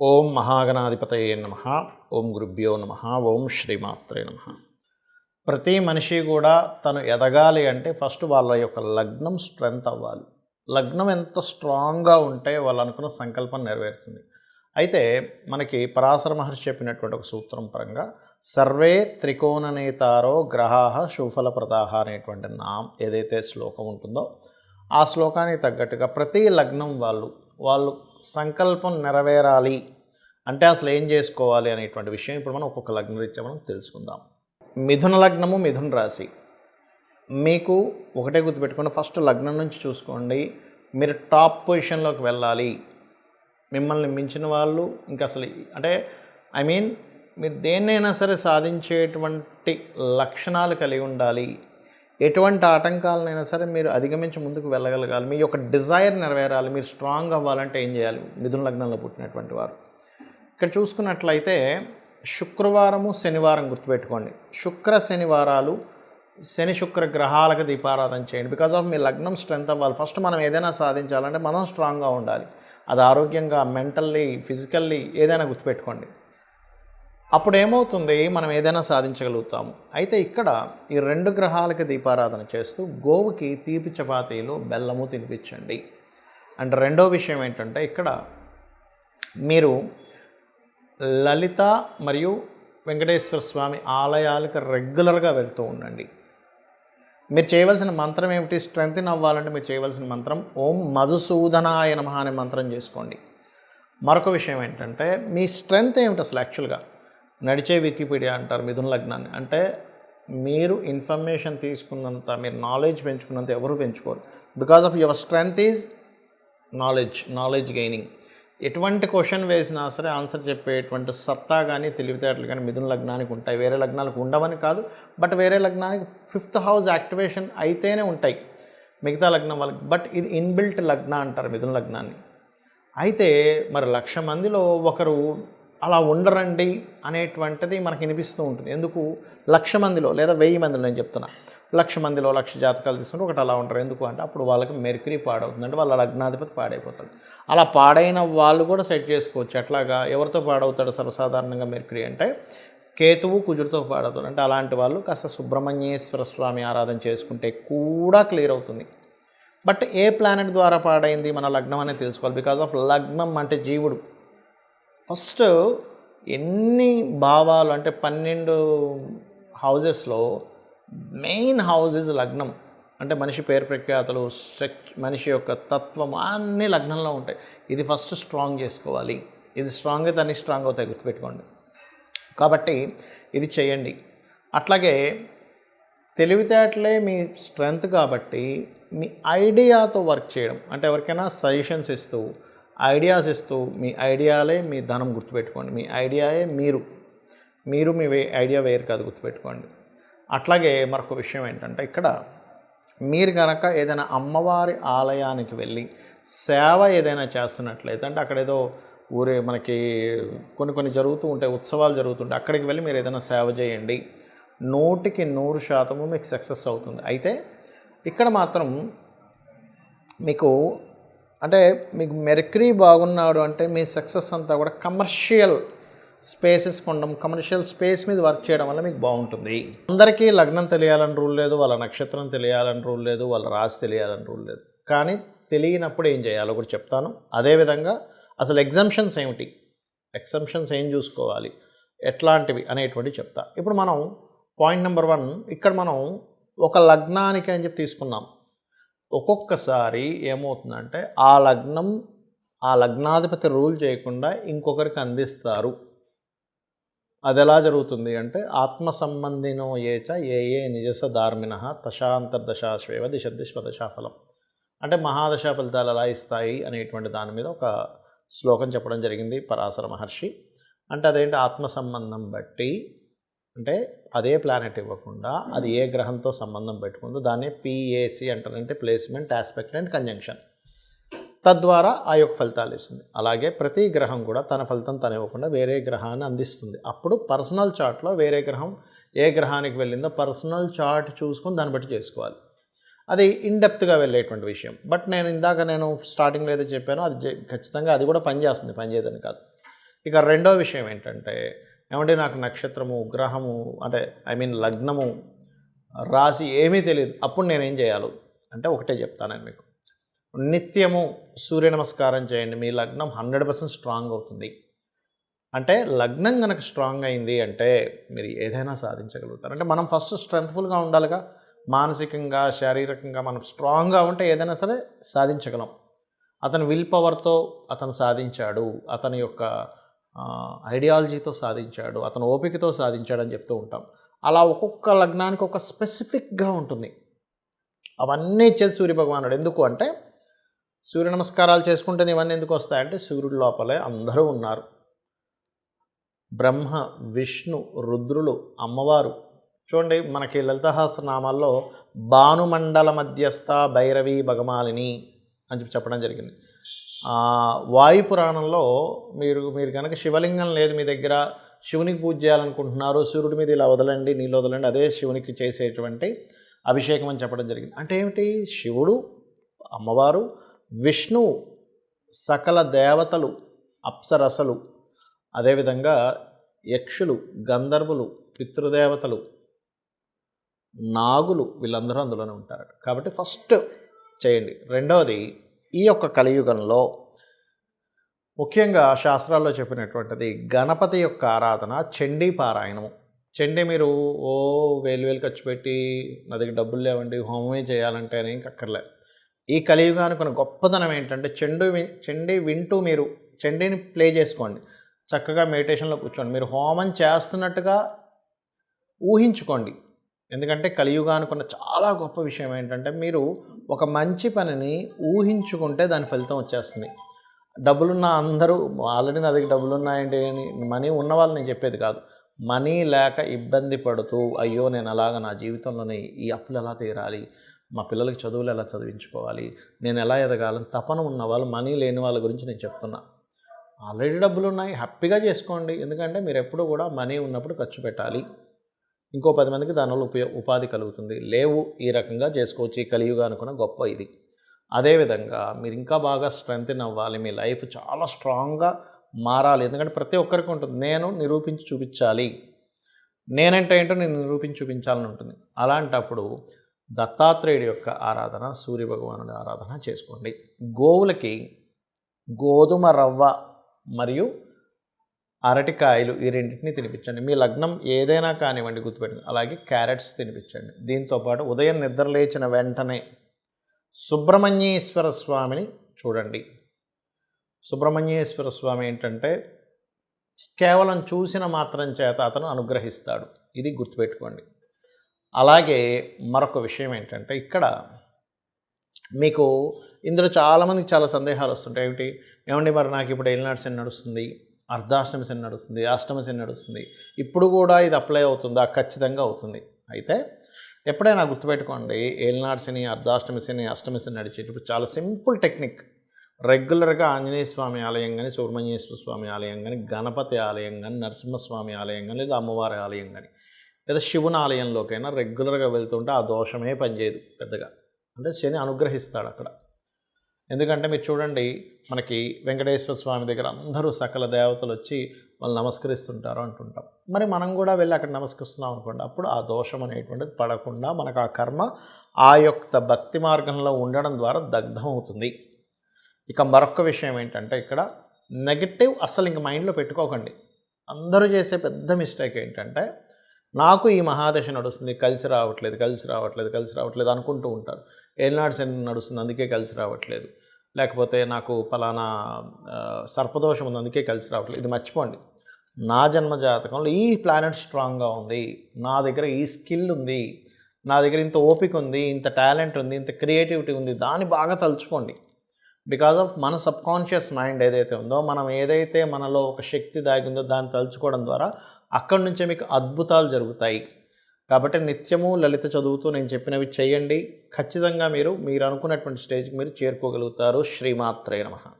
ఓం మహాగణాధిపతయే నమః. ఓం గురుభ్యో నమః. ఓం శ్రీమాత్రే నమః. ప్రతి మనిషి కూడా తను ఎదగాలి అంటే ఫస్ట్ వాళ్ళ యొక్క లగ్నం స్ట్రెంగ్త్ అవ్వాలి. లగ్నం ఎంత స్ట్రాంగ్గా ఉంటే వాళ్ళు అనుకున్న సంకల్పం నెరవేరుతుంది. అయితే మనకి పరాశర మహర్షి చెప్పినటువంటి ఒక సూత్రం పరంగా సర్వే త్రికోణనేతారో గ్రహాః శుభఫలప్రదాః అనేటువంటి ఏదైతే శ్లోకం ఉంటుందో ఆ శ్లోకానికి తగ్గట్టుగా ప్రతి లగ్నం వాళ్ళు సంకల్పం నెరవేరాలి అంటే అసలు ఏం చేసుకోవాలి అనేటువంటి విషయం ఇప్పుడు మనం ఒక్కొక్క లగ్నం రీత్యా మనం తెలుసుకుందాం. మిథున లగ్నము, మిథున రాశి. మీకు ఒకటే గుర్తుపెట్టుకోండి, ఫస్ట్ లగ్నం నుంచి చూసుకోండి. మీరు టాప్ పొజిషన్లోకి వెళ్ళాలి. మిమ్మల్ని మించిన వాళ్ళు ఇంకా అసలు అంటే మీరు దేన్నైనా సరే సాధించేటువంటి లక్షణాలు కలిగి ఉండాలి. ఎటువంటి ఆటంకాలనైనా సరే మీరు అధిగమించి ముందుకు వెళ్ళగలగాలి. మీ యొక్క డిజైర్ నెరవేరాలి. మీరు స్ట్రాంగ్ అవ్వాలంటే ఏం చేయాలి? మిథున లగ్నంలో పుట్టినటువంటి వారు ఇక్కడ చూసుకున్నట్లయితే శుక్రవారము, శనివారం గుర్తుపెట్టుకోండి. శుక్ర శనివారాలు శని శుక్ర గ్రహాలకు దీపారాధన చేయండి. బికాజ్ ఆఫ్ మీ లగ్నం స్ట్రెంత్ అవ్వాలి. ఫస్ట్ మనం ఏదైనా సాధించాలంటే మనం స్ట్రాంగ్గా ఉండాలి. అది ఆరోగ్యంగా, మెంటల్లీ, ఫిజికల్లీ ఏదైనా గుర్తుపెట్టుకోండి. అప్పుడు ఏమవుతుంది, మనం ఏదైనా సాధించగలుగుతాము. అయితే ఇక్కడ ఈ రెండు గ్రహాలకి దీపారాధన చేస్తూ గోవుకి తీపి చపాతీలు, బెల్లము తినిపించండి. అండ్ రెండో విషయం ఏంటంటే ఇక్కడ మీరు లలిత మరియు వెంకటేశ్వర స్వామి ఆలయాలకు రెగ్యులర్గా వెళ్తూ ఉండండి. మీరు చేయవలసిన మంత్రం ఏమిటి? స్ట్రెంగ్త్ అవ్వాలంటే మీరు చేయవలసిన మంత్రం ఓం మధుసూదనాయ నమః అనే మంత్రం చేసుకోండి. మరొక విషయం ఏంటంటే మీ స్ట్రెంగ్త్ ఏమిటి అసలు? యాక్చువల్గా నడిచే వికీపీడియా అంటారు మిథున లగ్నాన్ని. అంటే మీరు ఇన్ఫర్మేషన్ తీసుకున్నంత, మీరు నాలెడ్జ్ పెంచుకున్నంత ఎవరు పెంచుకోరు. Because of your strength is knowledge gaining. ఎటువంటి క్వశ్చన్ వేసినా సరే ఆన్సర్ చెప్పేటువంటి సత్తా కానీ తెలివితేటలు కానీ మిథున లగ్నానికి ఉంటాయి. వేరే లగ్నాలకు ఉండవని కాదు, బట్ వేరే లగ్నానికి 5th హౌస్ యాక్టివేషన్ అయితేనే ఉంటాయి మిగతా లగ్నం వాళ్ళకి. బట్ ఇది ఇన్బిల్ట్ లగ్న అంటారు మిథున లగ్నాన్ని. అయితే మరి 1,00,000 మందిలో ఒకరు అలా ఉండరండి అనేటువంటిది మనకు వినిపిస్తూ ఉంటుంది. ఎందుకు? 1,00,000 మందిలో లేదా 1000 మందిలో, నేను చెప్తున్నా 1,00,000 మందిలో 1,00,000 జాతకాలు తీసుకుంటే ఒకటి అలా ఉంటారు. ఎందుకు అంటే అప్పుడు వాళ్ళకి మెర్క్యూరీ పాడవుతుంది, అంటే వాళ్ళ లగ్నాధిపతి పాడైపోతాడు. అలా పాడైన వాళ్ళు కూడా సెట్ చేసుకోవచ్చు. ఎట్లాగా? ఎవరితో పాడవుతాడు సర్వసాధారణంగా మెర్క్యూరీ అంటే కేతువు, కుజుడితో పాడవుతాడు. అంటే అలాంటి వాళ్ళు కాస్త సుబ్రహ్మణ్యేశ్వర స్వామి ఆరాధన చేసుకుంటే కూడా క్లియర్ అవుతుంది. బట్ ఏ ప్లానెట్ ద్వారా పాడైంది మన లగ్నం అనేది తెలుసుకోవాలి. బికాజ్ ఆఫ్ లగ్నం అంటే జీవుడు. ఫస్ట్ ఎన్ని భావాలు అంటే 12 హౌజెస్లో మెయిన్ హౌస్ ఇస్ లగ్నం. అంటే మనిషి పేరు ప్రఖ్యాతలు, మనిషి యొక్క తత్వం అన్నీ లగ్నంలో ఉంటాయి. ఇది ఫస్ట్ స్ట్రాంగ్ చేసుకోవాలి. ఇది స్ట్రాంగ్ అయితే అన్ని స్ట్రాంగ్ అవుతాయి, గుర్తుపెట్టుకోండి. కాబట్టి ఇది చేయండి. అట్లాగే తెలివితేటలే మీ స్ట్రెంగ్త్ కాబట్టి మీ ఐడియాతో వర్క్ చేయడం, అంటే ఎవరికైనా సజెషన్స్ ఇస్తూ, ఐడియాస్ ఇస్తూ, మీ ఐడియాలే మీ ధనం, గుర్తుపెట్టుకోండి. మీ ఐడియాయే మీరు మీ ఐడియా వేరు కాదు, గుర్తుపెట్టుకోండి. అట్లాగే మరొక విషయం ఏంటంటే ఇక్కడ మీరు కనుక ఏదైనా అమ్మవారి ఆలయానికి వెళ్ళి సేవ ఏదైనా చేస్తున్నట్లయితే, అంటే అక్కడ ఏదో మనకి కొన్ని జరుగుతూ ఉంటాయి, ఉత్సవాలు జరుగుతుంటాయి, అక్కడికి వెళ్ళి మీరు ఏదైనా సేవ చేయండి. 100% మీకు సక్సెస్ అవుతుంది. అయితే ఇక్కడ మాత్రం మీకు మెర్క్యూరీ బాగున్నాడు అంటే మీ సక్సెస్ అంతా కూడా కమర్షియల్ స్పేసెస్ కొనడం, కమర్షియల్ స్పేస్ మీద వర్క్ చేయడం వల్ల మీకు బాగుంటుంది. అందరికీ లగ్నం తెలియాలని రూల్ లేదు, వాళ్ళ నక్షత్రం తెలియాలని రూల్ లేదు, వాళ్ళ రాశి తెలియాలని రూల్ లేదు. కానీ తెలియనప్పుడు ఏం చేయాలో కూడా చెప్తాను. అదేవిధంగా అసలు ఎగ్జంప్షన్స్ ఏమిటి, ఎగ్జంప్షన్స్ ఏం చూసుకోవాలి, ఎట్లాంటివి అనేటువంటివి చెప్తా. ఇప్పుడు మనం పాయింట్ నెంబర్ 1, ఇక్కడ మనం ఒక లగ్నానికి అని చెప్పి తీసుకున్నాం. ఒక్కొక్కసారి ఏమవుతుందంటే ఆ లగ్నాధిపతి రూల్ చేయకుండా ఇంకొకరికి అందిస్తారు. అది ఎలా జరుగుతుంది అంటే ఆత్మ సంబంధినో ఏచ ఏ నిజస ధార్మిణ తశాంతర్దశాశ్వేవ దిశదిశ్వదశాఫలం. అంటే మహాదశా ఫలితాలు ఎలా ఇస్తాయి అనేటువంటి దాని మీద ఒక శ్లోకం చెప్పడం జరిగింది పరాశర మహర్షి. అంటే అదేంటి? ఆత్మ సంబంధం బట్టి, అంటే అదే ప్లానెట్ ఇవ్వకుండా అది ఏ గ్రహంతో సంబంధం పెట్టుకుందో దాన్ని PAC అంటారు. అంటే ప్లేస్మెంట్, ఆస్పెక్ట్ అండ్ కంజంక్షన్. తద్వారా ఆ యొక్క ఫలితాలు ఇస్తుంది. అలాగే ప్రతి గ్రహం కూడా తన ఫలితం తను ఇవ్వకుండా వేరే గ్రహాన్ని అందిస్తుంది. అప్పుడు పర్సనల్ చార్ట్లో వేరే గ్రహం ఏ గ్రహానికి వెళ్ళిందో పర్సనల్ చార్ట్ చూసుకొని దాన్ని బట్టి చేసుకోవాలి. అది ఇన్డెప్త్గా వెళ్ళేటువంటి విషయం. బట్ నేను స్టార్టింగ్లో ఏదో చెప్పానో అది ఖచ్చితంగా అది కూడా పనిచేస్తుంది, పనిచేయదని కాదు. ఇక రెండో విషయం ఏంటంటే, ఏమంటే నాకు నక్షత్రము, గ్రహము అంటే లగ్నము, రాశి ఏమీ తెలియదు. అప్పుడు నేనేం చేయాలో అంటే ఒకటే చెప్తాను మీకు. నిత్యము సూర్య నమస్కారం చేయండి. మీ లగ్నం 100% స్ట్రాంగ్ అవుతుంది. అంటే లగ్నం కనుక స్ట్రాంగ్ అయింది అంటే మీరు ఏదైనా సాధించగలుగుతారు. అంటే మనం ఫస్ట్ స్ట్రెంగ్త్ఫుల్గా ఉండాలిగా. మానసికంగా, శారీరకంగా మనం స్ట్రాంగ్గా ఉంటే ఏదైనా సరే సాధించగలం. అతను విల్ పవర్తో అతను సాధించాడు, అతని యొక్క ఐడియాలజీతో సాధించాడు, అతను ఓపికతో సాధించాడని చెప్తూ ఉంటాం. అలా ఒక్కొక్క లగ్నానికి ఒక స్పెసిఫిక్గా ఉంటుంది. అవన్నీ ఇచ్చేది సూర్యభగవానుడు. ఎందుకు అంటే సూర్య నమస్కారాలు చేసుకుంటే ఇవన్నీ ఎందుకు వస్తాయంటే సూర్యుడి లోపలే అందరూ ఉన్నారు. బ్రహ్మ, విష్ణు, రుద్రులు, అమ్మవారు. చూడండి మనకి లలితసహస్రనామాల్లో భానుమండల మధ్యస్థ భైరవి భగమాలిని అని చెప్పడం జరిగింది. వాయుపురాణంలో మీరు కనుక శివలింగం లేదు మీ దగ్గర, శివునికి పూజ చేయాలనుకుంటున్నారు, సూర్యుడి మీద ఇలా వదలండి, నీళ్ళు వదలండి, అదే శివునికి చేసేటువంటి అభిషేకం అని చెప్పడం జరిగింది. అంటే ఏమిటి? శివుడు, అమ్మవారు, విష్ణువు, సకల దేవతలు, అప్సరసలు, అదేవిధంగా యక్షులు, గంధర్వులు, పితృదేవతలు, నాగులు, వీళ్ళందరూ అందులోనే ఉంటారు. కాబట్టి ఫస్ట్ చేయండి. రెండవది, ఈ యొక్క కలియుగంలో ముఖ్యంగా శాస్త్రాల్లో చెప్పినటువంటిది గణపతి యొక్క ఆరాధన, చండీ పారాయణము. చండీ మీరు వేలు ఖర్చు పెట్టి నా దగ్గర డబ్బులు లేవండి హోమమే చేయాలంటే అని అక్కర్లే. ఈ కలియుగానికి ఉన్న గొప్పతనం ఏంటంటే చండీ వింటూ మీరు చండీని ప్లే చేసుకోండి. చక్కగా మెడిటేషన్లో కూర్చోండి. మీరు హోమం చేస్తున్నట్టుగా ఊహించుకోండి. ఎందుకంటే కలియుగానికి ఉన్న చాలా గొప్ప విషయం ఏంటంటే మీరు ఒక మంచి పనిని ఊహించుకుంటే దాని ఫలితం వచ్చేస్తుంది. డబ్బులున్న అందరూ ఆల్రెడీ నా దగ్గర డబ్బులు ఉన్నాయండి అని మనీ ఉన్న వాళ్ళు నేను చెప్పేది కాదు. మనీ లేక ఇబ్బంది పడుతూ అయ్యో నేను అలాగా నా జీవితంలోనే ఈ అప్పులు ఎలా తీరాలి, మా పిల్లలకి చదువులు ఎలా చదివించుకోవాలి, నేను ఎలా ఎదగాలని తపన ఉన్న వాళ్ళు, మనీ లేని వాళ్ళ గురించి నేను చెప్తున్నా. ఆల్రెడీ డబ్బులు ఉన్నాయి, హ్యాపీగా చేసుకోండి. ఎందుకంటే మీరు ఎప్పుడు కూడా మనీ ఉన్నప్పుడు ఖర్చు పెట్టాలి. ఇంకో 10 మందికి దానివల్ల ఉపాధి కలుగుతుంది. లేవు, ఈ రకంగా చేసుకోవచ్చు. ఈ కలియుగా అనుకున్న గొప్ప ఇది. అదేవిధంగా మీరు ఇంకా బాగా స్ట్రెంగ్తెన్ అవ్వాలి, మీ లైఫ్ చాలా స్ట్రాంగ్గా మారాలి. ఎందుకంటే ప్రతి ఒక్కరికి ఉంటుంది, నేను నిరూపించి చూపించాలి, నేనంటే ఏంటో నేను నిరూపించి చూపించాలని ఉంటుంది. అలాంటప్పుడు దత్తాత్రేయుడి యొక్క ఆరాధన, సూర్యభగవానుడి ఆరాధన చేసుకోండి. గోవులకి గోధుమ రవ్వ మరియు అరటికాయలు ఈ రెండింటిని తినిపించండి. మీ లగ్నం ఏదైనా కానివ్వండి గుర్తుపెట్టుకుని. అలాగే క్యారెట్స్ తినిపించండి. దీంతోపాటు ఉదయం నిద్రలేచిన వెంటనే సుబ్రహ్మణ్యేశ్వర స్వామిని చూడండి. సుబ్రహ్మణ్యేశ్వర స్వామి ఏంటంటే కేవలం చూసిన మాత్రం చేత అతను అనుగ్రహిస్తాడు. ఇది గుర్తుపెట్టుకోండి. అలాగే మరొక విషయం ఏంటంటే ఇక్కడ మీకు ఇందులో చాలామందికి చాలా సందేహాలు వస్తుంటాయి. ఏమండి మరి నాకు ఇప్పుడు ఏలినాటి శని నడుస్తుంది, అర్ధాష్టమి శని నడుస్తుంది, అష్టమి శని నడుస్తుంది, ఇప్పుడు కూడా ఇది అప్లై అవుతుందా? ఖచ్చితంగా అవుతుంది. అయితే ఎప్పుడైనా గుర్తుపెట్టుకోండి, ఏలినాటి శని, అర్ధాష్టమి శని, అష్టమి శని నడిచేటప్పుడు చాలా సింపుల్ టెక్నిక్. రెగ్యులర్గా ఆంజనేయ స్వామి ఆలయం కానీ, సుబ్రహ్మణ్యేశ్వర స్వామి ఆలయం కానీ, గణపతి ఆలయం కానీ, నరసింహస్వామి ఆలయం కానీ, లేదా అమ్మవారి ఆలయం కానీ, లేదా శివుని ఆలయంలోకైనా రెగ్యులర్గా వెళ్తుంటే ఆ దోషమే పనిచేయదు పెద్దగా. అంటే శని అనుగ్రహిస్తాడు అక్కడ. ఎందుకంటే మీరు చూడండి, మనకి వెంకటేశ్వర స్వామి దగ్గర అందరూ సకల దేవతలు వచ్చి వాళ్ళు నమస్కరిస్తుంటారు అంటుంటాం. మరి మనం కూడా వెళ్ళి అక్కడ నమస్కరిస్తున్నాం అనుకోండి, అప్పుడు ఆ దోషం అనేటువంటిది పడకుండా మనకు ఆ కర్మ ఆ యొక్క భక్తి మార్గంలో ఉండడం ద్వారా దగ్ధం అవుతుంది. ఇక మరొక విషయం ఏంటంటే ఇక్కడ నెగటివ్ అస్సలు ఇంక మైండ్లో పెట్టుకోకండి. అందరూ చేసే పెద్ద మిస్టేక్ ఏంటంటే నాకు ఈ మహాదశ నడుస్తుంది, కలిసి రావట్లేదు అనుకుంటూ ఉంటారు. ఏలినాటి శని నడుస్తుంది అందుకే కలిసి రావట్లేదు, లేకపోతే నాకు పలానా సర్పదోషం ఉంది అందుకే కలిసి రావట్లేదు. ఇది మర్చిపోండి. నా జన్మ జాతకంలో ఈ ప్లానెట్ స్ట్రాంగ్గా ఉంది, నా దగ్గర ఈ స్కిల్ ఉంది, నా దగ్గర ఇంత ఓపిక ఉంది, ఇంత టాలెంట్ ఉంది, ఇంత క్రియేటివిటీ ఉంది, దాన్ని బాగా తలుచుకోండి. బికాజ్ ఆఫ్ మన సబ్కాన్షియస్ మైండ్ ఏదైతే ఉందో, మనం ఏదైతే మనలో ఒక శక్తి దాగిందో దాన్ని తలుచుకోవడం ద్వారా అక్కడి నుంచే మీకు అద్భుతాలు జరుగుతాయి. కాబట్టి నిత్యము లలిత చదువుతూ నేను చెప్పినవి చేయండి. ఖచ్చితంగా మీరు అనుకున్నటువంటి స్టేజ్కి మీరు చేరుకోగలుగుతారు. శ్రీమాత్రే నమః.